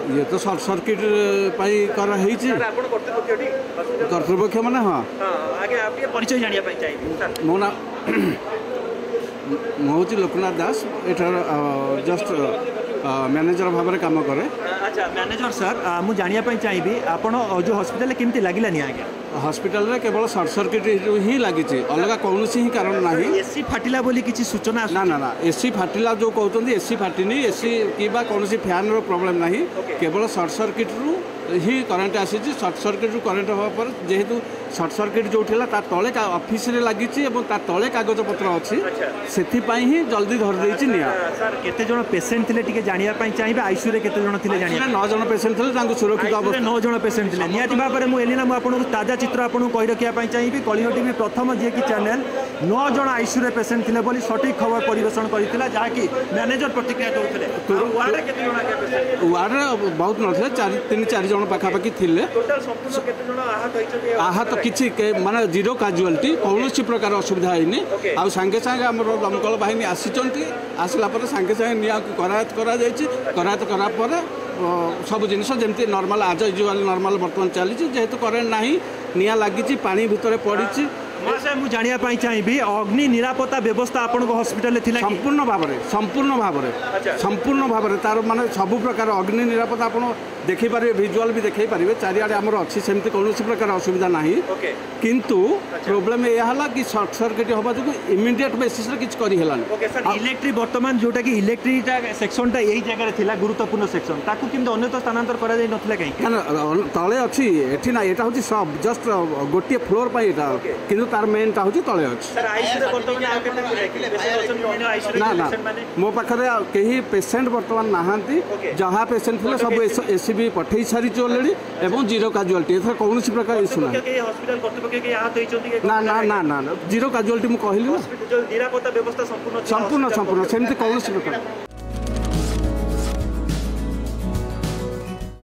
ये तो short circuit कर्तृपक्ष मैंने हाँ परिचय जानिया चाहिए मो ना हूँ लोकनाथ दास एठार जस्ट मैनेजर भाव में काम करे। अच्छा मैनेजर सर मुझे जानापी चाहिए आप जो हॉस्पिटल केमती लगिला आज्ञा हॉस्पिटल रे केवल सर्ट सर्किट ही लगी अलग कौन ही कारण ना एसी फाटिला बोली किसी सूचना ना ना ना एसी फाटिला जो कहते एसी फाटिनी एसी कि कौन फैन रो प्रॉब्लम ना केवल सर्ट सर्किट रू ही करेन्ट आसी सर्ट सर्किट रू करेन्ट हवा पर जेहेतु सर्ट सर्किट जो तले ऑफिस रे लगी तले कागज पत्र अच्छी से ही जल्दी धरदे निया। सर केते जण पेशेंट थिले टिके जानिया पई चाहिबे आईसीयू रे केते जण थिले जानिया 9 जण पेशेंट थिले तांको सुरक्षित अवस्था 9 जण पेशेंट थिले नियाति भाबरे मु एलिना मु आपन ताजा चित्र आपन कहि रखिया पई चाहिबे कलिंग टीवी प्रथम जे कि चैनल 9 जण आईसीयू रे पेशेंट थिले बोली सटीक खबर परिवेषण करितिला जहा कि मैनेजर प्रतिक्रिया दउथिले वार्ड रे केते जण आके पेशेंट वार्ड रे बहुत नथिले 3-4 जण पाखा पाखी थिले टोटल संपूर्ण केते जण आहत होइछथि आहत किछि माने जीरो काजुअलिटी कौन प्रकार असुविधा होनी आ सांगे सांगे आमर दमकल बाहिनी आसला सांगे सांगे निया करायत करायत करा सब जिन जमी नॉर्मल आज यूजुअल नॉर्मल बर्तमान चली जेहेतु करेन्ट ना निया लगी पानी भितर पड़ी मुझे जानापी चाहिए अग्नि निरापत्ता व्यवस्था आपन हॉस्पिटल संपूर्ण भाव संपूर्ण भाव तार माने सबु प्रकार अग्नि निरापत्ता आप देखिपारे विजुआल भी देखई पारे चारिआडे आमर अच्छी सेमती कौन प्रकार असुविधा ना किंतु प्रोब्लेम यह कि सर्ट सर्किट हवा जो इमिडिएट बेसिस किसी कर इलेक्ट्रिक बर्तमान जोटा कि इलेक्ट्रिक सेक्शनटा यही जगह थिला गुरुत्वपूर्ण सेक्शन ताकू किंतु अन्यथा स्थानांतर करा जाय नथिला कहीं तले अच्छी एठी ना एटा होची सब जस्ट गोटे फ्लोर पाई एटा किंतु तार मेन टा होची तले अछि सर आईसीयू रे बर्तमान आ केते पेशेंट आईसीयू ना ना मो पाखरे कहीं पेशेंट बर्तमान नाहांती जहाँ पेशेंट थे सब एसीबी पठे सारी ऑलरेडी एवं जीरो काजुअलिटी एथर कौन प्रकार इशू ना हॉस्पिटल कर्तृपक्ष के आहत होइछथि ना ना ना ना जीरो काजुअलिटी मु कहली निरापत्ता व्यवस्था संपूर्ण संपूर्ण सेमती कौन प्रकार